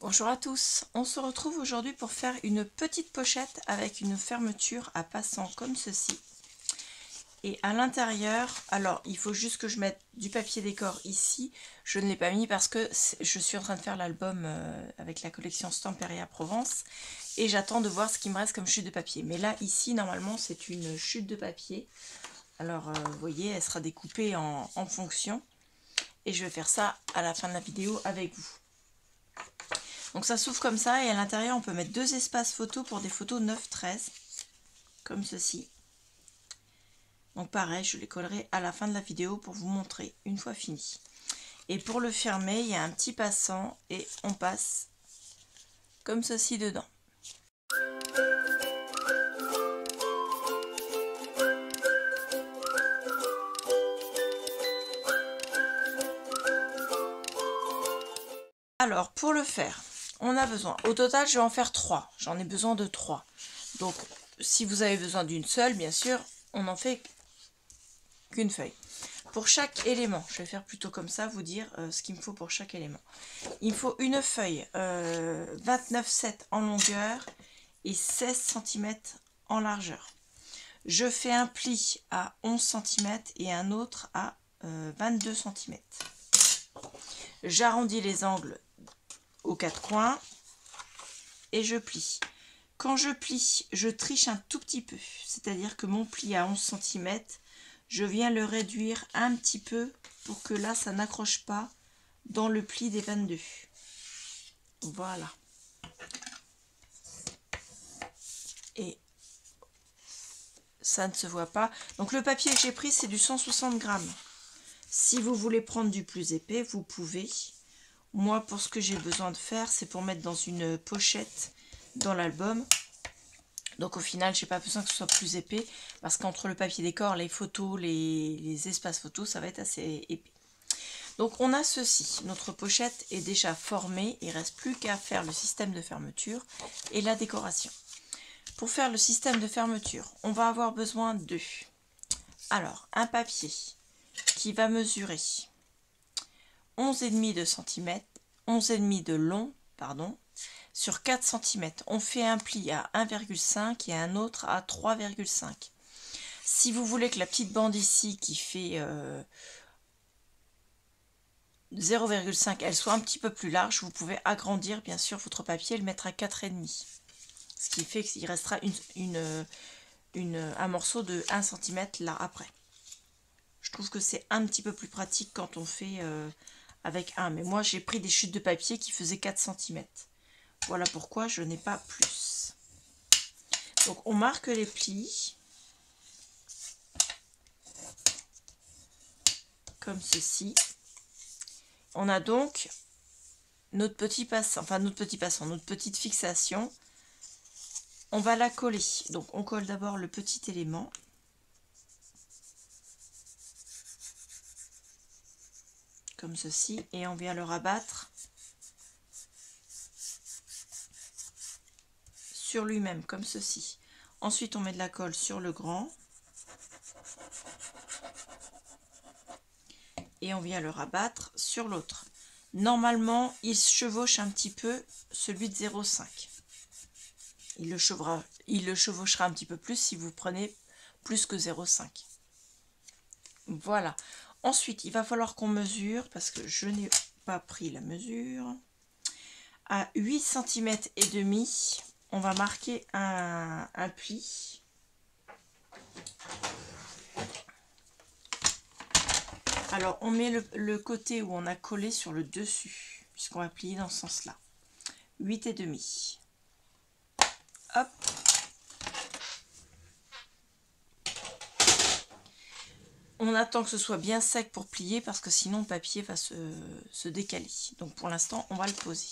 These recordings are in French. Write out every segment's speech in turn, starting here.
Bonjour à tous, on se retrouve aujourd'hui pour faire une petite pochette avec une fermeture à passant comme ceci. Et à l'intérieur, alors il faut juste que je mette du papier décor ici. Je ne l'ai pas mis parce que je suis en train de faire l'album avec la collection Stamperia Provence. Et j'attends de voir ce qui me reste comme chute de papier. Mais là, ici, normalement, c'est une chute de papier. Alors, vous voyez, elle sera découpée en fonction. Et je vais faire ça à la fin de la vidéo avec vous. Donc ça s'ouvre comme ça et à l'intérieur on peut mettre deux espaces photos pour des photos 9-13 comme ceci. Donc pareil, je les collerai à la fin de la vidéo pour vous montrer une fois fini. Et pour le fermer, il y a un petit passant et on passe comme ceci dedans. Alors pour le faire, on a besoin, au total je vais en faire 3, j'en ai besoin de 3. Donc si vous avez besoin d'une seule, bien sûr, on n'en fait qu'une feuille. Pour chaque élément, je vais faire plutôt comme ça, vous dire ce qu'il me faut pour chaque élément. Il me faut une feuille 29,7 en longueur et 16 cm en largeur. Je fais un pli à 11 cm et un autre à 22 cm. J'arrondis les angles aux quatre coins et je plie. Quand je plie, je triche un tout petit peu, c'est-à-dire que mon pli à 11 cm, je viens le réduire un petit peu pour que là, ça n'accroche pas dans le pli des 22. Voilà. Et ça ne se voit pas. Donc le papier que j'ai pris, c'est du 160 grammes. Si vous voulez prendre du plus épais, vous pouvez. Moi, pour ce que j'ai besoin de faire, c'est pour mettre dans une pochette dans l'album. Donc au final, j'ai pas besoin que ce soit plus épais parce qu'entre le papier décor, les photos, les espaces photos, ça va être assez épais. Donc on a ceci. Notre pochette est déjà formée. Il ne reste plus qu'à faire le système de fermeture et la décoration. Pour faire le système de fermeture, on va avoir besoin de un papier qui va mesurer 11,5 de centimètres, 11,5 de long, pardon, sur 4 cm. On fait un pli à 1,5 et un autre à 3,5. Si vous voulez que la petite bande ici qui fait 0,5, elle soit un petit peu plus large, vous pouvez agrandir bien sûr votre papier et le mettre à 4,5. Ce qui fait qu'il restera un morceau de 1 cm là après. Je trouve que c'est un petit peu plus pratique quand on fait avec un. Mais moi, j'ai pris des chutes de papier qui faisaient 4 cm. Voilà pourquoi je n'ai pas plus. Donc, on marque les plis. Comme ceci. On a donc notre petit passant, notre petite fixation. On va la coller. Donc, on colle d'abord le petit élément. Comme ceci, et on vient le rabattre sur lui-même, comme ceci. Ensuite, on met de la colle sur le grand. Et on vient le rabattre sur l'autre. Normalement, il chevauche un petit peu celui de 0,5. Il le chevauchera un petit peu plus si vous prenez plus que 0,5. Voilà. Ensuite, il va falloir qu'on mesure, parce que je n'ai pas pris la mesure. À 8 cm et demi, on va marquer un pli. Alors, on met le côté où on a collé sur le dessus, puisqu'on va plier dans ce sens-là. 8 et demi. Hop. On attend que ce soit bien sec pour plier parce que sinon le papier va se décaler. Donc pour l'instant, on va le poser.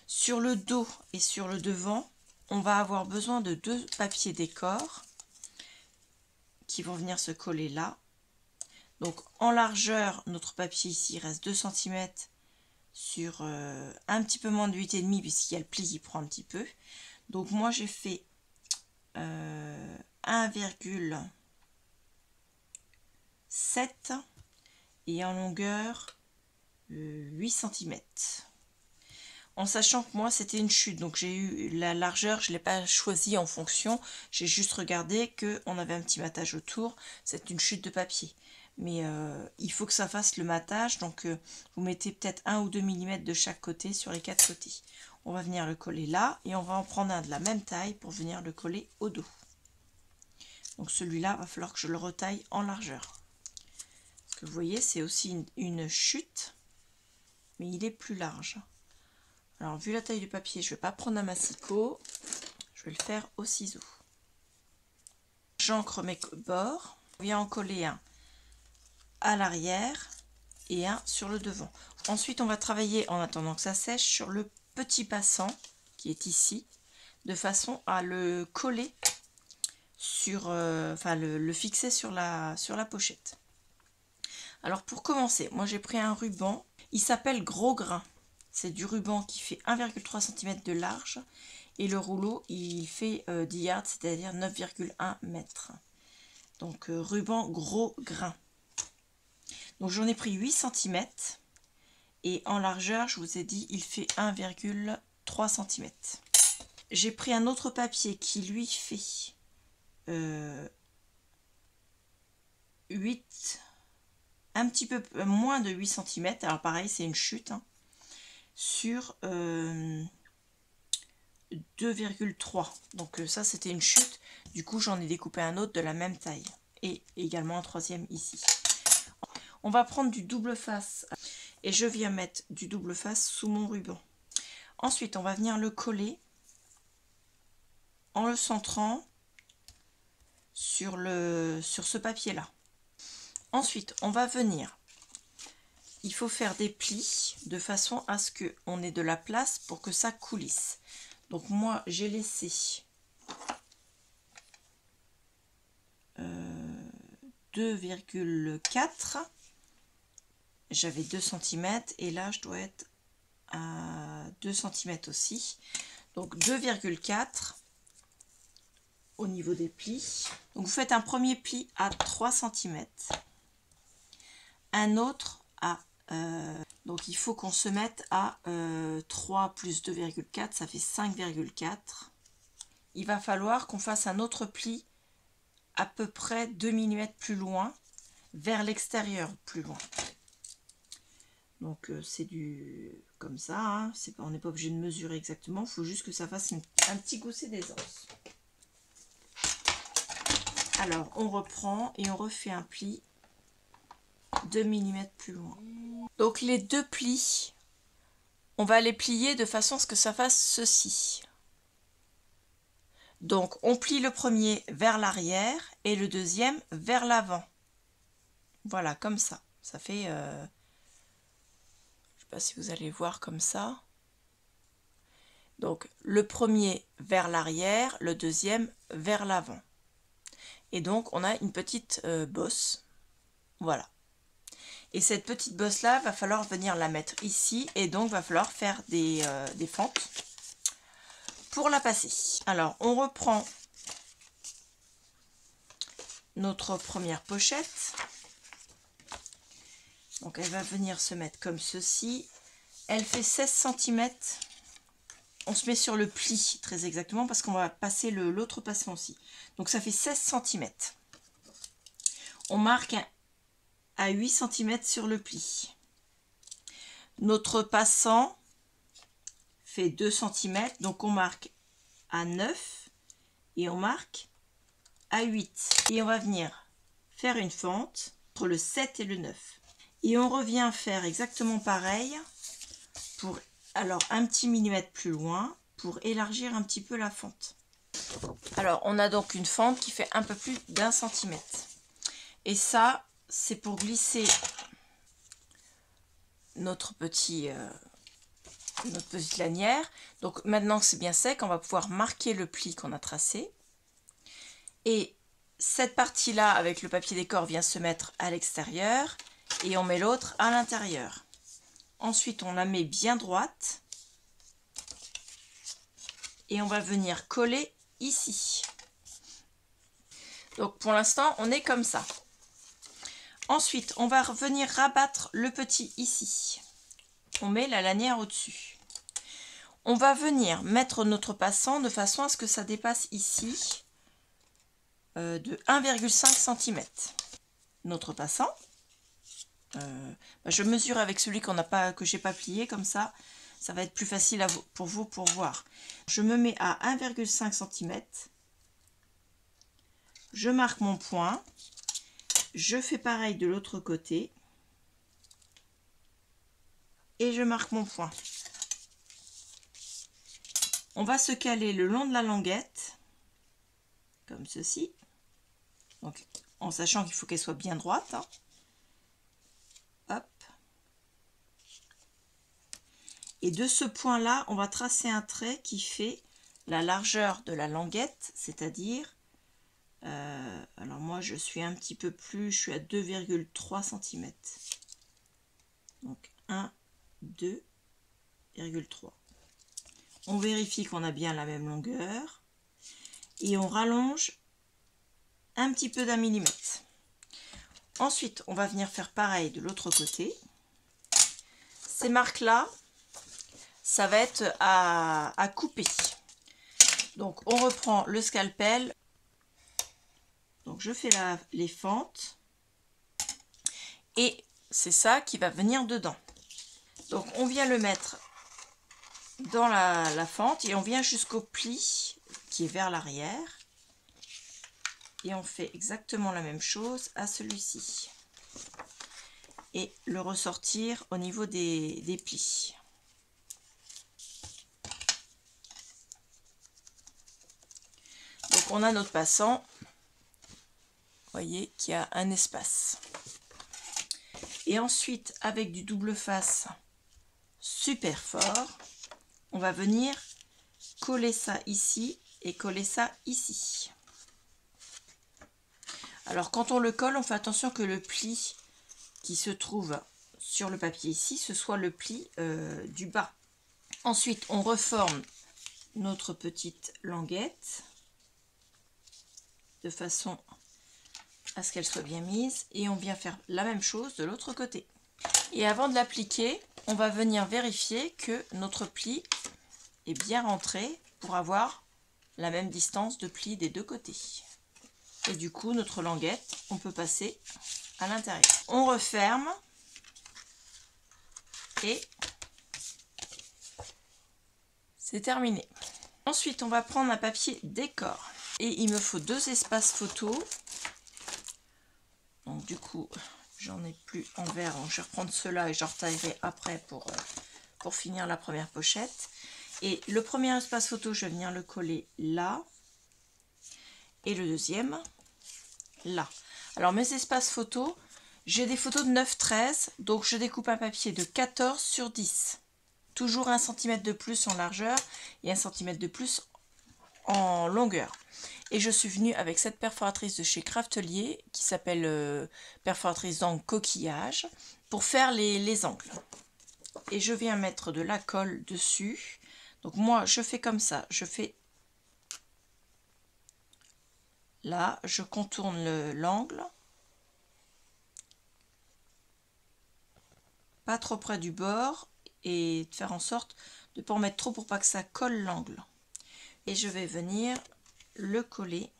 Sur le dos et sur le devant, on va avoir besoin de deux papiers décor qui vont venir se coller là. Donc en largeur, notre papier ici reste 2 cm sur un petit peu moins de 8,5 puisqu'il y a le pli qui prend un petit peu. Donc moi j'ai fait 1,7 et en longueur 8 cm. en sachant que moi c'était une chute, donc j'ai eu la largeur, je ne l'ai pas choisie en fonction, j'ai juste regardé qu'on avait un petit matage autour, c'est une chute de papier. Mais il faut que ça fasse le matage, donc vous mettez peut-être 1 ou 2 mm de chaque côté sur les 4 côtés. On va venir le coller là et on va en prendre un de la même taille pour venir le coller au dos. Donc celui-là, va falloir que je le retaille en largeur. Parce que vous voyez, c'est aussi une chute, mais il est plus large. Alors vu la taille du papier, je ne vais pas prendre un massicot, je vais le faire au ciseau. J'encre mes bords, je viens en coller un à l'arrière et un sur le devant. Ensuite, on va travailler, en attendant que ça sèche, sur le petit passant qui est ici, de façon à le coller sur, le fixer sur la pochette. Alors pour commencer, moi j'ai pris un ruban, il s'appelle gros grain. C'est du ruban qui fait 1,3 cm de large et le rouleau il fait 10 yards, c'est-à-dire 9,1 mètres. Donc ruban gros grain. Donc j'en ai pris 8 cm et en largeur, je vous ai dit, il fait 1,3 cm. J'ai pris un autre papier qui lui fait 8, un petit peu moins de 8 cm. Alors pareil, c'est une chute, hein, sur 2,3. Donc ça, c'était une chute. Du coup, j'en ai découpé un autre de la même taille. Et également un troisième ici. On va prendre du double face et je viens mettre du double face sous mon ruban. Ensuite, on va venir le coller en le centrant sur ce papier-là. Ensuite, on va venir, il faut faire des plis de façon à ce qu'on ait de la place pour que ça coulisse. Donc moi, j'ai laissé 2,4. J'avais 2 cm et là je dois être à 2 cm aussi. Donc 2,4 au niveau des plis. Donc vous faites un premier pli à 3 cm. Un autre à... donc il faut qu'on se mette à 3 plus 2,4, ça fait 5,4. Il va falloir qu'on fasse un autre pli à peu près 2 mm plus loin, vers l'extérieur plus loin. Donc c'est du comme ça, hein. On n'est pas obligé de mesurer exactement, il faut juste que ça fasse un petit gousset d'aisance. Alors on reprend et on refait un pli 2 mm plus loin. Donc les deux plis, on va les plier de façon à ce que ça fasse ceci. Donc on plie le premier vers l'arrière et le deuxième vers l'avant. Voilà, comme ça. Ça fait... je ne sais pas si vous allez voir comme ça. Donc le premier vers l'arrière, le deuxième vers l'avant. Et donc on a une petite bosse. Voilà. Et cette petite bosse là, va falloir venir la mettre ici. Et donc va falloir faire des fentes pour la passer. Alors on reprend notre première pochette. Donc elle va venir se mettre comme ceci. Elle fait 16 cm. On se met sur le pli très exactement parce qu'on va passer l'autre passant aussi. Donc ça fait 16 cm. On marque à 8 cm sur le pli. Notre passant fait 2 cm. Donc on marque à 9 et on marque à 8. Et on va venir faire une fente entre le 7 et le 9. Et on revient faire exactement pareil pour alors un petit millimètre plus loin pour élargir un petit peu la fente. Alors on a donc une fente qui fait un peu plus d'1 cm. Et ça c'est pour glisser notre petite lanière. Donc maintenant que c'est bien sec, on va pouvoir marquer le pli qu'on a tracé. Et cette partie là avec le papier décor vient se mettre à l'extérieur et on met l'autre à l'intérieur. Ensuite on la met bien droite et on va venir coller ici. Donc pour l'instant on est comme ça. Ensuite on va venir rabattre le petit ici. On met la lanière au-dessus. On va venir mettre notre passant de façon à ce que ça dépasse ici de 1,5 cm. Notre passant, je mesure avec celui que j'ai pas plié, comme ça va être plus facile pour vous pour voir. Je me mets à 1,5 cm, je marque mon point, je fais pareil de l'autre côté et je marque mon point. On va se caler le long de la languette, comme ceci, donc en sachant qu'il faut qu'elle soit bien droite. Hein. Hop. Et de ce point-là, on va tracer un trait qui fait la largeur de la languette, c'est-à-dire, alors moi je suis un petit peu plus, je suis à 2,3 cm. Donc 1, 2,3. On vérifie qu'on a bien la même longueur et on rallonge un petit peu d'1 millimètre. Ensuite, on va venir faire pareil de l'autre côté. Ces marques-là, ça va être à couper. Donc, on reprend le scalpel. Donc, je fais les fentes. Et c'est ça qui va venir dedans. Donc, on vient le mettre dans la fente et on vient jusqu'au pli qui est vers l'arrière. Et on fait exactement la même chose à celui-ci. Et le ressortir au niveau des plis. Donc on a notre passant, vous voyez qu'il y a un espace. Et ensuite, avec du double face super fort, on va venir coller ça ici et coller ça ici. Alors quand on le colle, on fait attention que le pli qui se trouve sur le papier ici, ce soit le pli du bas. Ensuite, on reforme notre petite languette de façon à ce qu'elle soit bien mise et on vient faire la même chose de l'autre côté. Et avant de l'appliquer, on va venir vérifier que notre pli est bien rentré pour avoir la même distance de pli des deux côtés. Et du coup, notre languette, on peut passer à l'intérieur. On referme et c'est terminé. Ensuite, on va prendre un papier décor et il me faut 2 espaces photos. Donc du coup, j'en ai plus en vert. Donc, je vais reprendre ceux-là et je retaillerai après pour finir la première pochette. Et le premier espace photo, je vais venir le coller là. Et le deuxième, là. Alors mes espaces photos, j'ai des photos de 9-13, donc je découpe un papier de 14 sur 10. Toujours 1 cm de plus en largeur et 1 cm de plus en longueur. Et je suis venue avec cette perforatrice de chez Craftelier qui s'appelle perforatrice d'angle coquillage pour faire les angles. Et je viens mettre de la colle dessus. Donc moi je fais comme ça, je fais là, je contourne l'angle. Pas trop près du bord et de faire en sorte de ne pas en mettre trop pour pas que ça colle l'angle. Et je vais venir le coller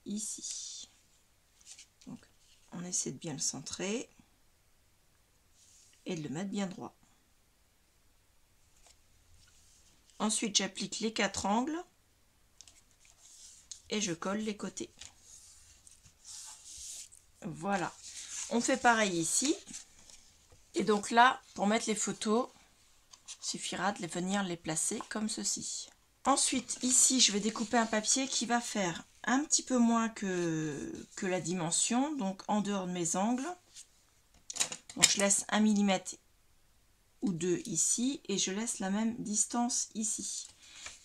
ici. Donc, on essaie de bien le centrer et de le mettre bien droit. Ensuite, j'applique les 4 angles et je colle les côtés. Voilà. On fait pareil ici. Et donc là, pour mettre les photos, il suffira de venir les placer comme ceci. Ensuite, ici, je vais découper un papier qui va faire un petit peu moins que la dimension, donc en dehors de mes angles. Donc je laisse 1 mm ou 2 ici et je laisse la même distance ici.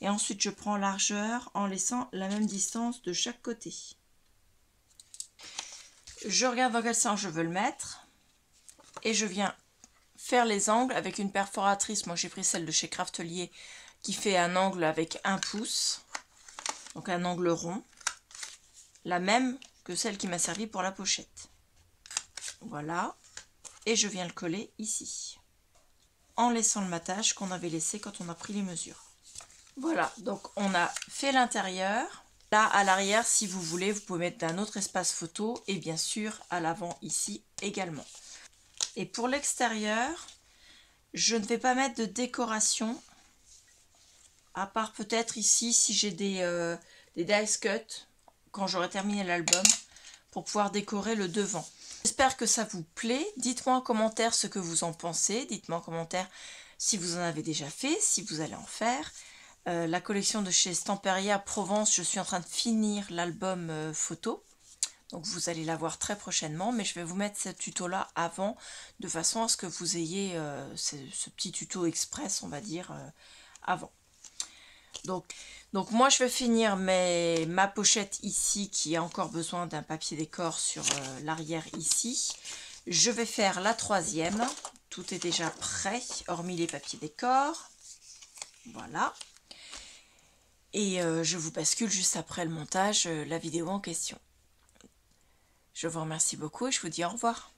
Et ensuite, je prends largeur en laissant la même distance de chaque côté. Je regarde dans quel sens je veux le mettre et je viens faire les angles avec une perforatrice. Moi, j'ai pris celle de chez Craftelier qui fait un angle avec 1 pouce, donc un angle rond, la même que celle qui m'a servi pour la pochette. Voilà, et je viens le coller ici. en laissant le matage qu'on avait laissé quand on a pris les mesures. Voilà, donc on a fait l'intérieur. Là, à l'arrière, si vous voulez, vous pouvez mettre un autre espace photo et bien sûr à l'avant ici également. Et pour l'extérieur, je ne vais pas mettre de décoration, à part peut-être ici si j'ai des dice cut quand j'aurai terminé l'album pour pouvoir décorer le devant. J'espère que ça vous plaît. Dites-moi en commentaire ce que vous en pensez. Dites-moi en commentaire si vous en avez déjà fait, si vous allez en faire. La collection de chez Stamperia Provence, je suis en train de finir l'album photo. Donc vous allez la voir très prochainement, mais je vais vous mettre ce tuto là avant, de façon à ce que vous ayez ce petit tuto express, on va dire, avant. Donc moi je vais finir ma pochette ici qui a encore besoin d'un papier décor sur l'arrière ici. Je vais faire la troisième, tout est déjà prêt, hormis les papiers décor. Voilà. Et je vous bascule juste après le montage la vidéo en question. Je vous remercie beaucoup et je vous dis au revoir.